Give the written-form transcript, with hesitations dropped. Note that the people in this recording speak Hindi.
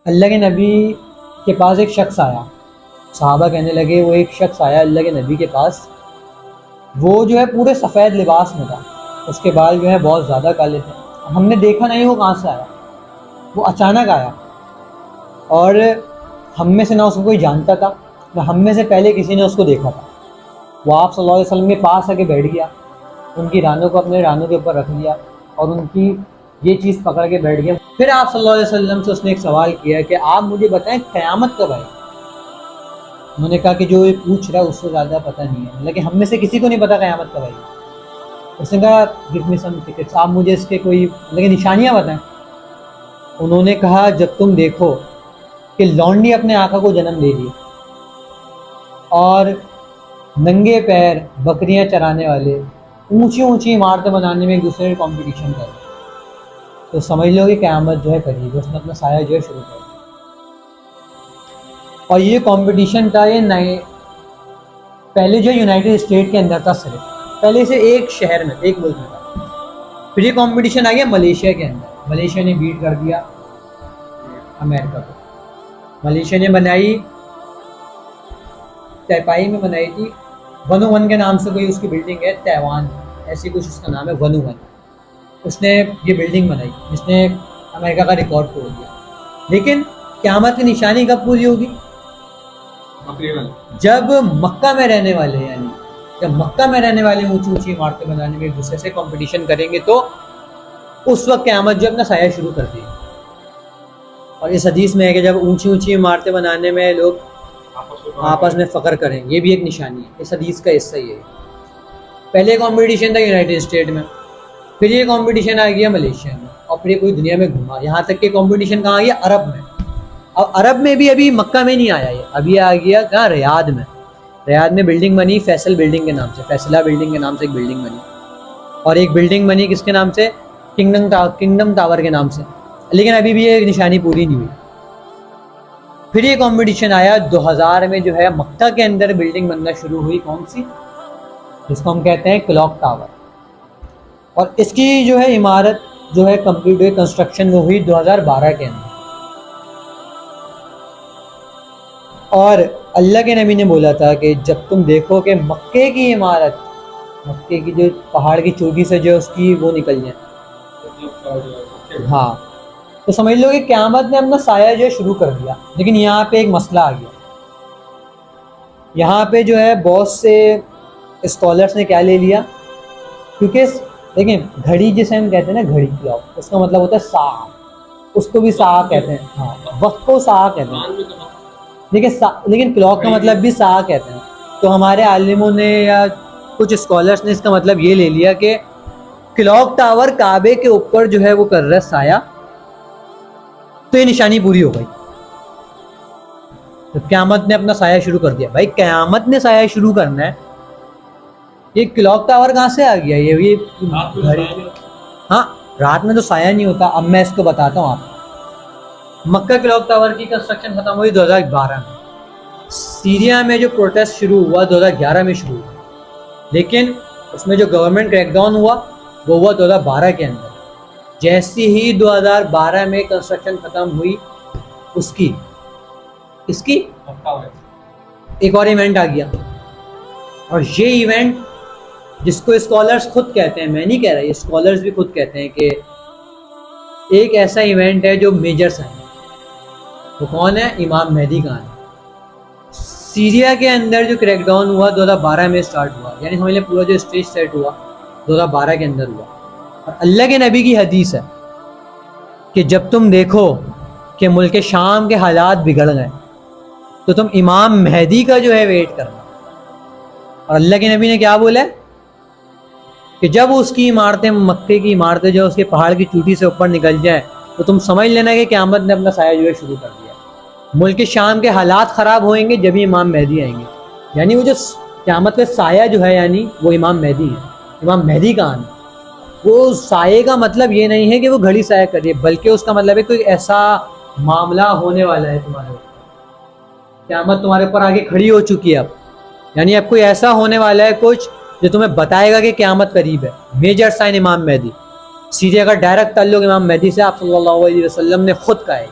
अल्लाह के नबी के पास एक शख्स आया। सहाबा कहने लगे वो एक शख्स आया अल्लाह के नबी के पास, वो जो है पूरे सफ़ेद लिबास में था, उसके बाल जो है बहुत ज़्यादा काले थे। हमने देखा नहीं वो कहाँ से आया, वो अचानक आया और हम में से ना उसको कोई जानता था ना हम में से पहले किसी ने उसको देखा था। वो आप सल्लल्लाहु अलैहि वसल्लम के पास आके बैठ गया, उनकी रानों को अपने रानों के ऊपर रख लिया और उनकी ये चीज़ पकड़ के बैठ गया। फिर आप सल्लल्लाहु अलैहि वसल्लम से उसने एक सवाल किया कि आप मुझे बताएं क़यामत कब आएगी। उन्होंने कहा कि जो ये पूछ रहा है उससे ज़्यादा पता नहीं है, लेकिन हम में से किसी को नहीं पता क़यामत कब आएगी। उसने कहा गिव मी सम टिकट्स, आप मुझे इसके कोई लेकिन निशानियाँ बताएं। उन्होंने कहा जब तुम देखो कि लौंडी अपने आका को जन्म दे रही है और नंगे पैर बकरियां चराने वाले ऊंची ऊंची इमारतें बनाने में एक दूसरे में कंपटीशन कर रहे हैं, तो समझ लो कि क़यामत जो है करीब है। उसने अपना साया जो है शुरू कर दिया और ये कंपटीशन था ये नए पहले जो यूनाइटेड स्टेट के अंदर था, सिर्फ पहले से एक शहर में एक मुल्क में था। फिर ये कंपटीशन आ गया मलेशिया के अंदर, मलेशिया ने बीट कर दिया अमेरिका को। मलेशिया ने बनाई तैपाई में बनाई थी, वनुवन के नाम से कोई उसकी बिल्डिंग है, तैवान ऐसी कुछ उसका नाम है, वनुवन। उसने ये बिल्डिंग बनाई जिसने अमेरिका का रिकॉर्ड तोड़ दिया। लेकिन क़यामत की निशानी कब पूरी होगी? जब मक्का में रहने वाले यानी जब मक्का में रहने वाले ऊंची ऊंची इमारतें बनाने में एक दूसरे से कंपटीशन करेंगे, तो उस वक्त क़यामत जो अपना साया शुरू कर देगी। और इस हदीस में है कि जब ऊंची ऊंची इमारतें बनाने में लोग आपस में फ़ख्र करें, ये भी एक निशानी है। इस हदीस का हिस्सा ये है। पहले कंपटीशन था यूनाइटेड स्टेट में, फिर ये कंपटीशन आ गया मलेशिया में और फिर ये पूरी दुनिया में घुमा। यहाँ तक कि कंपटीशन कहाँ आ गया? अरब में। अब अरब में भी अभी मक्का में नहीं आया ये, अभी आ गया कहाँ? रियाद में। रियाद में बिल्डिंग बनी फैसल बिल्डिंग के नाम से, फैसला बिल्डिंग के नाम से एक बिल्डिंग बनी, और एक बिल्डिंग बनी किसके नाम से? किंगडम टावर के नाम से। लेकिन अभी भी ये निशानी पूरी नहीं हुई। फिर ये कंपटीशन आया 2000 में, जो है मक्का के अंदर बिल्डिंग बनना शुरू हुई, कौन सी? जिसको हम कहते हैं क्लॉक टावर। और इसकी जो है इमारत जो है कंप्लीट हुई, कंस्ट्रक्शन वो हुई 2012 के अंदर। और अल्लाह के नबी ने बोला था कि जब तुम देखो कि मक्के की इमारत, मक्के की जो पहाड़ की चोटी से जो उसकी वो निकल जाए, हाँ, तो समझ लो कि क़यामत ने अपना साया जो है शुरू कर दिया। लेकिन यहाँ पे एक मसला आ गया। यहाँ पे जो है बहुत से स्कॉलर्स ने क्या ले लिया, क्योंकि देखिए घड़ी जिसे हम कहते हैं ना, घड़ी क्लॉक, उसका मतलब होता है सा, उसको भी सा कहते हैं। हाँ, वक्त को सा कहते हैं। लेकिन क्लॉक का मतलब भी सा कहते हैं। तो हमारे आलिमों ने या कुछ स्कॉलर्स ने इसका मतलब ये ले लिया कि क्लॉक टावर काबे के ऊपर जो है वो कर रहा है साया, तो ये निशानी पूरी हो गई। तो क़यामत ने अपना साया शुरू कर दिया। भाई क़यामत ने साया शुरू करना है, ये क्लॉक टावर कहाँ से आ गया? ये घड़ी। हाँ, रात में तो साया नहीं होता। अब मैं इसको बताता हूँ आपको। मक्का क्लॉक टावर की कंस्ट्रक्शन खत्म हुई 2012 में। सीरिया में जो प्रोटेस्ट शुरू हुआ 2011 में शुरू हुआ, लेकिन उसमें जो गवर्नमेंट क्रैकडाउन हुआ वो हुआ 2012 के अंदर। जैसी ही 2012 में कंस्ट्रक्शन खत्म हुई, उसकी इसकी एक और इवेंट आ गया। और ये इवेंट जिसको स्कॉलर्स खुद कहते हैं, मैं नहीं कह रहा, ये स्कॉलर्स भी खुद कहते हैं कि एक ऐसा इवेंट है जो मेजर साइन है। वो कौन है? इमाम मेहदी का आना। सीरिया के अंदर जो क्रैकडाउन हुआ 2012 में स्टार्ट हुआ, यानी समझ लें पूरा जो स्टेज सेट हुआ 2012 के अंदर हुआ। और अल्लाह के नबी की हदीस है कि जब तुम देखो कि मुल्क शाम के हालात बिगड़ गए, तो तुम इमाम मेहदी का जो है वेट करना। और अल्लाह के नबी ने क्या बोला कि जब उसकी इमारतें, मक्के की इमारतें जो उसके पहाड़ की चोटी से ऊपर निकल जाए, तो तुम समझ लेना कि क़यामत ने अपना साया जो है शुरू कर दिया। मुल्क शाम के हालात ख़राब होएंगे जब इमाम मेहदी आएंगे। यानी वो जो क़यामत का साया जो है, यानी वो इमाम मेहदी है, इमाम मेहदी का आना। वो साये का मतलब ये नहीं है कि वो घड़ी साया कर रही है, बल्कि उसका मतलब है कोई ऐसा मामला होने वाला है तुम्हारे ऊपर, क़यामत तुम्हारे ऊपर आगे खड़ी हो चुकी है अब। यानी अब कोई ऐसा होने वाला है कुछ जो तुम्हें बताएगा कि क़यामत करीब है। मेजर साइन इमाम मेहदी। सीरिया का डायरेक्ट ताल्लुक इमाम मेहदी से आप सल्लल्लाहु अलैहि वसल्लम ने खुद कहा है।